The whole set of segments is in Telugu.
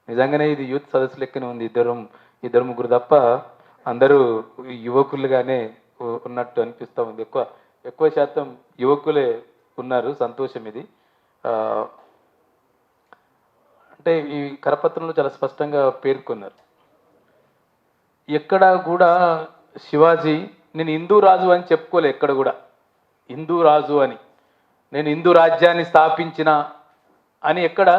నిజంగానే ఇది యూత్ సదస్సు లెక్కనే ఉంది. ఇద్దరు ముగ్గురు తప్ప అందరూ యువకులుగానే ఉన్నట్టు అనిపిస్తూ ఉంది. ఎక్కువ శాతం యువకులే ఉన్నారు. సంతోషం ఇది. అంటే ఈ కరపత్రంలో చాలా స్పష్టంగా పేర్కొన్నారు. ఎక్కడ కూడా శివాజీ నేను హిందూ రాజు అని చెప్పుకోలే. ఎక్కడ కూడా హిందూ రాజు అని, నేను హిందూ రాజ్యాన్ని స్థాపించిన అని ఎక్కడ.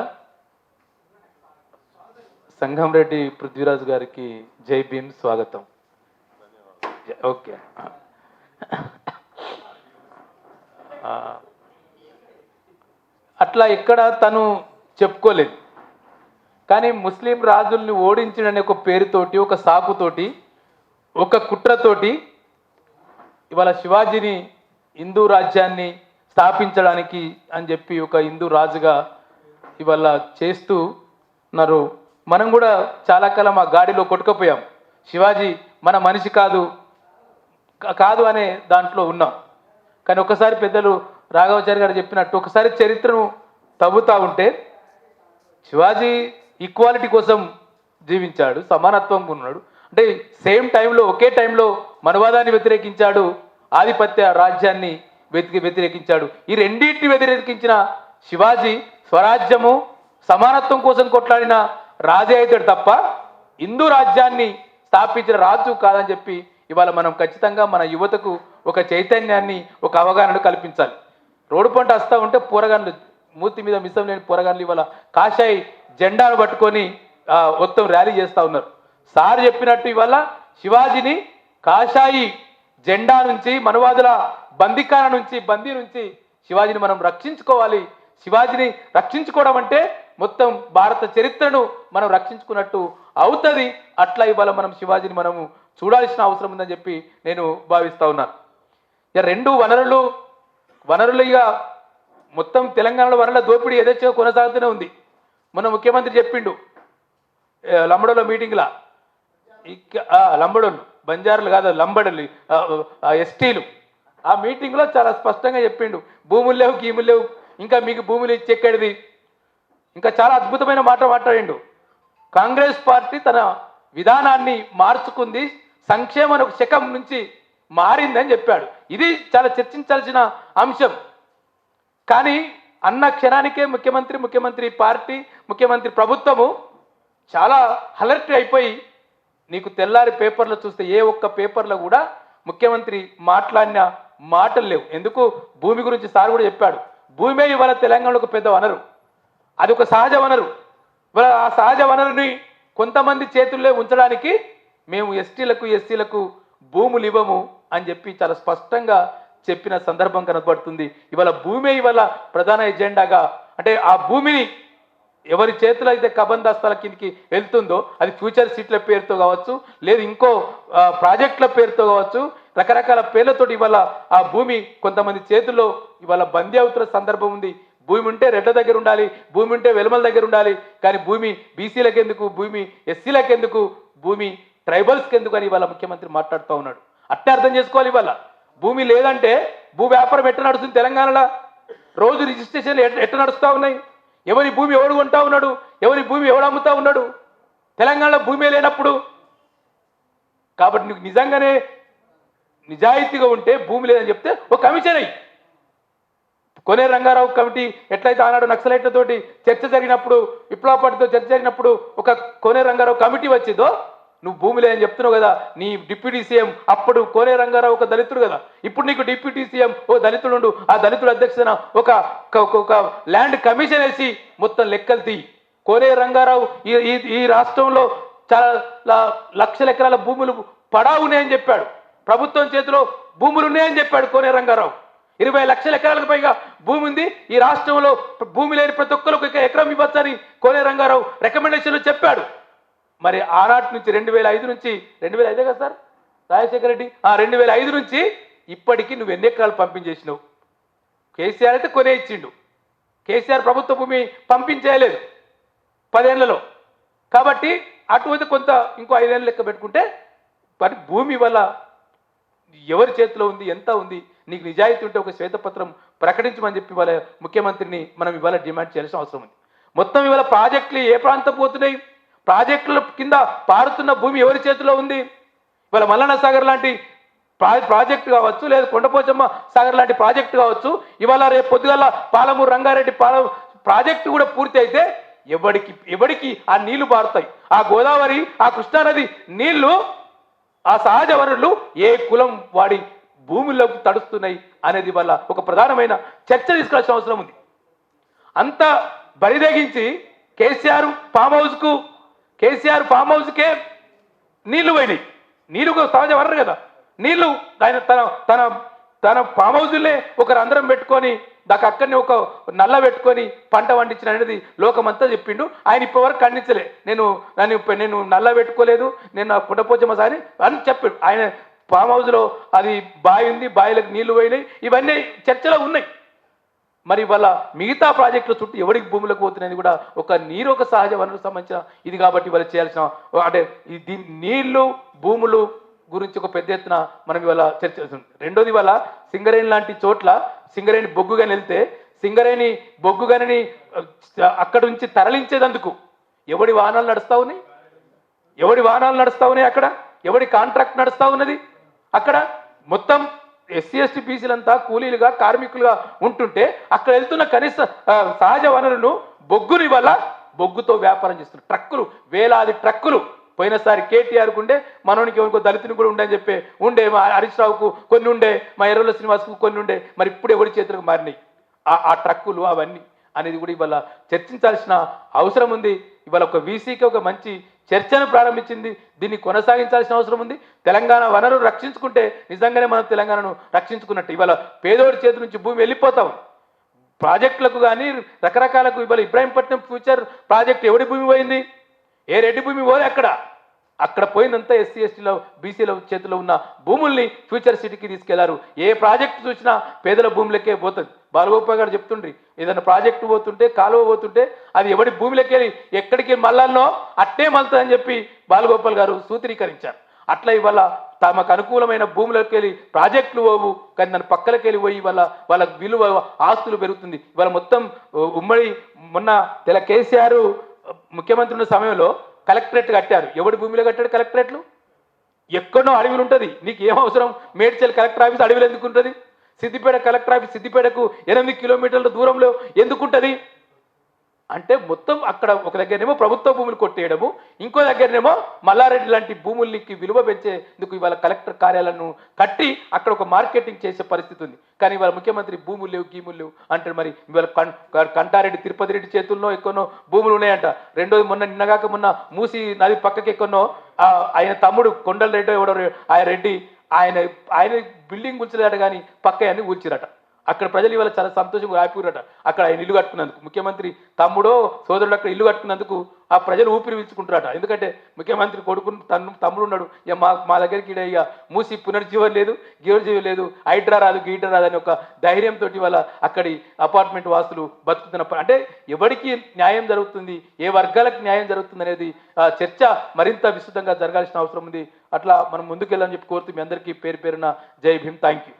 సంగంరెడ్డి పృథ్వీరాజు గారికి జై భీమ్, స్వాగతం. ఓకే. అట్లా ఎక్కడ తను చెప్పుకోలేదు. కానీ ముస్లిం రాజుల్ని ఓడించడనే ఒక పేరుతోటి, ఒక సాకుతోటి, ఒక కుట్రతోటి ఇవాళ శివాజీని హిందూ రాజ్యాన్ని స్థాపించడానికి అని చెప్పి ఒక హిందూ రాజుగా ఇవాళ చేస్తూ ఉన్నారు. మనం కూడా చాలా కాలం ఆ గాడిలో కొట్టుకుపోయాం. శివాజీ మన మనిషి కాదు అనే దాంట్లో ఉన్నాం. కానీ ఒకసారి పెద్దలు రాఘవాచారి గారు చెప్పినట్టు ఒకసారి చరిత్రను తవ్వుతూ ఉంటే శివాజీ ఈక్వాలిటీ కోసం జీవించాడు, సమానత్వం ఉన్నాడు. అంటే సేమ్ టైంలో, ఒకే టైంలో మనవాదాన్ని వ్యతిరేకించాడు, ఆధిపత్య రాజ్యాన్ని వ్యతిరేకించాడు. ఈ రెండింటిని వ్యతిరేకించిన శివాజీ స్వరాజ్యము, సమానత్వం కోసం కొట్లాడిన రాజే అవుతాడు తప్ప హిందూ రాజ్యాన్ని స్థాపించిన రాజు కాదని చెప్పి ఇవాళ మనం ఖచ్చితంగా మన యువతకు ఒక చైతన్యాన్ని, ఒక అవగాహనను కల్పించాలి. రోడ్డు పంట వస్తూ ఉంటే పోరగాన్లు, మూర్తి మీద మిసం లేని పోరగాన్లు ఇవాళ కాషాయి జెండాను పట్టుకొని మొత్తం ర్యాలీ చేస్తూ ఉన్నారు. సార్ చెప్పినట్టు ఇవాళ శివాజీని కాషాయి జెండా నుంచి, మనవాదుల బందీ నుంచి శివాజీని మనం రక్షించుకోవాలి. శివాజీని రక్షించుకోవడం అంటే మొత్తం భారత చరిత్రను మనం రక్షించుకున్నట్టు అవుతుంది. అట్లా ఇవాళ మనం శివాజీని మనము చూడాల్సిన అవసరం ఉందని చెప్పి నేను భావిస్తూ ఉన్నాను. ఇక రెండు వనరులు ఇక మొత్తం తెలంగాణలో వనరుల దోపిడీ యథేచ్ఛగా కొనసాగుతూనే ఉంది. మొన్న ముఖ్యమంత్రి చెప్పిండు లంబడోళ్ళ మీటింగ్లా, లంబడోళ్ళు, బంజారులు కాదు, లంబడలు, ఎస్టీలు. ఆ మీటింగ్లో చాలా స్పష్టంగా చెప్పిండు, భూములు లేవు, గీములు లేవు, ఇంకా మీకు భూములు ఇచ్చెక్కడిది. ఇంకా చాలా అద్భుతమైన మాట మాట్లాడిండు. కాంగ్రెస్ పార్టీ తన విధానాన్ని మార్చుకుంది, సంక్షేమ శకం నుంచి మారిందని చెప్పాడు. ఇది చాలా చర్చించాల్సిన అంశం. కానీ అన్న క్షణానికే ముఖ్యమంత్రి పార్టీ, ముఖ్యమంత్రి ప్రభుత్వము చాలా అలర్ట్ అయిపోయి, నీకు తెల్లారి పేపర్లో చూస్తే ఏ ఒక్క పేపర్లో కూడా ముఖ్యమంత్రి మాట్లాడిన మాటలు లేవు. ఎందుకు? భూమి గురించి సార్ కూడా చెప్పాడు. భూమే ఇవాళ తెలంగాణలో ఒక పెద్ద వనరు, అది ఒక సహజ వనరు. ఇవాళ ఆ సహజ వనరుని కొంతమంది చేతుల్లో ఉంచడానికి మేము ఎస్సీలకు భూములు ఇవ్వము అని చెప్పి చాలా స్పష్టంగా చెప్పిన సందర్భం కనబడుతుంది. ఇవాళ భూమే ఇవాళ ప్రధాన ఎజెండాగా, అంటే ఆ భూమిని ఎవరి చేతిలో అయితే కబందాస్తాల కిందకి వెళ్తుందో అది ఫ్యూచర్ సీట్ల పేరుతో కావచ్చు, లేదు ఇంకో ప్రాజెక్టుల పేరుతో కావచ్చు, రకరకాల పేర్లతోటి ఇవాళ ఆ భూమి కొంతమంది చేతుల్లో ఇవాళ బందీ అవుతున్న సందర్భం ఉంది. భూమి ఉంటే రెడ్ల దగ్గర ఉండాలి, భూమి ఉంటే వెలుమల దగ్గర ఉండాలి, కానీ భూమి బీసీలకు ఎందుకు, భూమి ఎస్సీలకు ఎందుకు, భూమి ట్రైబల్స్కి ఎందుకు అని ఇవాళ ముఖ్యమంత్రి మాట్లాడుతూ ఉన్నాడు. అట్టే అర్థం చేసుకోవాలి. ఇవాళ భూమి లేదంటే భూ వ్యాపారం ఎట్లా నడుస్తుంది తెలంగాణలో? రోజు రిజిస్ట్రేషన్లు ఎట్లా నడుస్తూ ఉన్నాయి? ఎవరి భూమి ఎవడు కొంటా ఉన్నాడు, ఎవరి భూమి ఎవడు అమ్ముతా ఉన్నాడు? తెలంగాణలో భూమి లేనప్పుడు. కాబట్టి నీకు నిజంగానే నిజాయితీగా ఉంటే భూమి లేదని చెప్తే ఒక కమిషన్ అయ్యి, కోనేరు రంగారావు కమిటీ ఎట్లయితే ఆనాడు నక్సలైట్లతోటి చర్చ జరిగినప్పుడు, విప్లవ పార్టీతో చర్చ జరిగినప్పుడు ఒక కోనేరు రంగారావు కమిటీ వచ్చిందో, నువ్వు భూమి లేదని చెప్తున్నావు కదా, నీ డిప్యూటీ సీఎం అప్పుడు కోనేరు రంగారావు ఒక దళితుడు కదా, ఇప్పుడు నీకు డిప్యూటీ సీఎం ఓ దళితుడు, ఆ దళితుడు అధ్యక్షతన ఒక ల్యాండ్ కమిషన్ వేసి మొత్తం లెక్కలు తీ. కోనేరు రంగారావు ఈ రాష్ట్రంలో చాలా లక్షల ఎకరాల భూములు పడా ఉన్నాయని చెప్పాడు, ప్రభుత్వం చేతిలో భూములు ఉన్నాయని చెప్పాడు కోనేరు రంగారావు. 20 లక్షల ఎకరాలకు పైగా భూమి ఉంది ఈ రాష్ట్రంలో, భూమి లేని ప్రతి ఒక్కరికి ఒక ఎకరం ఇవ్వచ్చని కోనేరు రంగారావు రికమెండేషన్లో చెప్పాడు. మరి ఆనాటి నుంచి 2005 నుంచి 2005 కదా సార్ రాజశేఖర రెడ్డి, 2005 నుంచి ఇప్పటికీ నువ్వు ఎన్ని ఎకరాలు పంపించేసినావు? కేసీఆర్ అయితే కొనే ఇచ్చిండు, కేసీఆర్ ప్రభుత్వ భూమి పంపించేయలేదు 10 ఏళ్లలో. కాబట్టి అటువంటి కొంత ఇంకో 5 ఏళ్ళు లెక్క పెట్టుకుంటే మరి భూమి వల్ల ఎవరి చేతిలో ఉంది, ఎంత ఉంది, నీకు నిజాయితీ ఉంటే ఒక శ్వేతపత్రం ప్రకటించమని చెప్పి ఇవాళ ముఖ్యమంత్రిని మనం ఇవాళ డిమాండ్ చేయాల్సిన అవసరం ఉంది. మొత్తం ఇవాళ ప్రాజెక్టులు ఏ ప్రాంతం పోతున్నాయి? ప్రాజెక్టుల కింద పారుతున్న భూమి ఎవరి చేతిలో ఉంది? ఇవాళ మల్లన్న సాగర్ లాంటి ప్రాజెక్టు కావచ్చు, లేదా కొండపోచమ్మ సాగర్ లాంటి ప్రాజెక్టు కావచ్చు, ఇవాళ రేపు పొద్దుగల పాలమూరు రంగారెడ్డి ప్రాజెక్టు కూడా పూర్తి అయితే ఎవడికి ఆ నీళ్లు పారుతాయి? ఆ గోదావరి, ఆ కృష్ణానది నీళ్లు, ఆ సహజ వనరులు ఏ కులం వాడి భూముల్లోకి తడుస్తున్నాయి అనేది వల్ల ఒక ప్రధానమైన చర్చ తీసుకోవాల్సిన అవసరం ఉంది. అంత బరిదగించి కేసీఆర్ ఫామ్ హౌస్కే నీళ్లు పోయినాయి. నీళ్లు సహజ వనరు కదా, నీళ్లు ఆయన తన ఫామ్ హౌస్లే ఒక రంధ్రం పెట్టుకొని దాకా అక్కడనే ఒక నల్ల పెట్టుకొని పంట పండించిన అనేది లోకమంతా చెప్పిండు. ఆయన ఇప్పటివరకు ఖండించలే, నేను నల్ల పెట్టుకోలేదు, నేను పుట్టపోచమ్మ సాని అని చెప్పాడు. ఆయన ఫామ్ హౌస్లో అది బావి ఉంది, బావిలకు నీళ్లు పోయినాయి, ఇవన్నీ చర్చలో ఉన్నాయి. మరి వాళ్ళ మిగతా ప్రాజెక్టుల చుట్టూ ఎవరికి భూములకు పోతున్నాయి కూడా ఒక నీరు ఒక సహజ వనరుకు సంబంధించిన ఇది కాబట్టి వాళ్ళు చేయాల్సిన అంటే నీళ్లు భూములు గురించి ఒక పెద్ద ఎత్తున మనం ఇవాళ చర్చ. రెండోది వల్ల సింగరేణి లాంటి చోట్ల సింగరేణి బొగ్గుగాని వెళ్తే సింగరేణి బొగ్గుగాని అక్కడి నుంచి తరలించేందుకు ఎవడి వాహనాలు నడుస్తూ ఉన్నాయి, అక్కడ ఎవడి కాంట్రాక్ట్ నడుస్తూ ఉన్నది, అక్కడ మొత్తం ఎస్సీ ఎస్టీ బీసీలంతా కూలీలుగా కార్మికులుగా ఉంటుంటే అక్కడ వెళ్తున్న కనీస సహజ వనరులను బొగ్గుని వల్ల బొగ్గుతో వ్యాపారం చేస్తున్నారు. ట్రక్కులు, వేలాది ట్రక్కులు. పోయినసారి కేటీఆర్కు ఉండే, మనోనికి ఎవరికో దళితుని కూడా ఉండే అని చెప్పి ఉండే, మా హరీష్ రావుకు కొన్ని ఉండే, మా ఎర్రల శ్రీనివాస్కు కొన్ని ఉండే, మరి ఇప్పుడు ఎవరి చేతులకు మారినాయి ఆ ట్రక్కులు అవన్నీ అనేది కూడా ఇవాళ చర్చించాల్సిన అవసరం ఉంది. ఇవాళ ఒక వీసీకి ఒక మంచి చర్చను ప్రారంభించింది, దీన్ని కొనసాగించాల్సిన అవసరం ఉంది. తెలంగాణ వనరులు రక్షించుకుంటే నిజంగానే మనం తెలంగాణను రక్షించుకున్నట్టు. ఇవాళ పేదోడి చేతి నుంచి భూమి వెళ్ళిపోతాం. ప్రాజెక్టులకు కానీ రకరకాలకు ఇవాళ ఇబ్రాహీంపట్నం ఫ్యూచర్ ప్రాజెక్ట్ ఎవడి భూమి పోయింది? ఏ రెడ్డి భూమి పోలే, అక్కడ పోయిందంతా ఎస్సీ ఎస్టీలో బీసీల చేతిలో ఉన్న భూముల్ని ఫ్యూచర్ సిటీకి తీసుకెళ్లారు. ఏ ప్రాజెక్టు చూసినా పేదల భూములకే పోతుంది. బాలగోపాల్ గారు చెప్తుండ్రి, ఏదైనా ప్రాజెక్టు పోతుంటే కాలువ పోతుంటే అది ఎవడి భూమిలోకి ఎక్కడికి మళ్ళానో అట్టే మళ్తుందని చెప్పి బాలగోపాల్ గారు సూత్రీకరించారు. అట్లా ఇవాళ తమకు అనుకూలమైన భూములకు వెళ్ళి ప్రాజెక్టులు పోవు, కానీ దాని పక్కలకి వెళ్ళి పోయి వాళ్ళ విలువ ఆస్తులు పెరుగుతుంది. ఇవాళ మొత్తం ఉమ్మడి మొన్న కేసీఆర్ ముఖ్యమంత్రి ఉన్న సమయంలో కలెక్టరేట్ కట్టారు. ఎవడి భూమిలో కట్టాడు కలెక్టరేట్లు? ఎక్కడో అడవిలు ఉంటుంది. నీకు ఏం అవసరం? మేడ్చల్ కలెక్టర్ ఆఫీస్ అడవిలో ఎందుకు ఉంటుంది? సిద్దిపేట కలెక్టర్ ఆఫీస్ సిద్దిపేటకు 8 కిలోమీటర్ల దూరంలో ఎందుకుంటుంది? అంటే మొత్తం అక్కడ ఒక దగ్గరనేమో ప్రభుత్వ భూములు కొట్టేయడము, ఇంకో దగ్గరనేమో మల్లారెడ్డి లాంటి భూములకి విలువ పెంచేందుకు ఇవాళ కలెక్టర్ కార్యాలయాలను కట్టి అక్కడ ఒక మార్కెటింగ్ చేసే పరిస్థితి ఉంది. కానీ ఇవాళ ముఖ్యమంత్రి భూములు లేవు, గీములు లేవు అంటే మరి ఇవాళ కంటారెడ్డి తిరుపతి రెడ్డి చేతుల్లో ఎక్కడో భూములు ఉన్నాయంట. రెండోది నిన్నగాక మొన్న మూసి నది పక్కకి ఎక్కడో ఆయన తమ్ముడు కొండల రెడ్డి ఎవడో ఆయన రెడ్డి ఆయన బిల్డింగ్ కూల్చలేట, కానీ పక్క అన్ని కూల్చిరట. అక్కడ ప్రజలు ఇవాళ చాలా సంతోషంగా ఆపిరట. అక్కడ ఆయన ఇల్లు కట్టుకున్నందుకు, ముఖ్యమంత్రి తమ్ముడో సోదరుడు అక్కడ ఇల్లు కట్టుకున్నందుకు ఆ ప్రజలు ఊపిరి పీల్చుకుంటారట. ఎందుకంటే ముఖ్యమంత్రి కొడుకు తమ్ముడు ఉన్నాడు, ఇక మా దగ్గరికి ఇక మూసి పునర్జీవం లేదు, జీవజీవం లేదు, హైడ్రా రాదు, గీడ్రా రాదు అని ఒక ధైర్యంతో ఇవాళ అక్కడి అపార్ట్మెంట్ వాసులు బతుకుతున్న అంటే ఎవరికి న్యాయం జరుగుతుంది, ఏ వర్గాలకు న్యాయం జరుగుతుంది అనేది చర్చ మరింత విస్తృతంగా జరగాల్సిన అవసరం ఉంది. అట్లా మనం ముందుకెళ్ళని చెప్పి కోరుతూ మీ అందరికీ పేరు పేరున జై భీమ్, థ్యాంక్ యూ.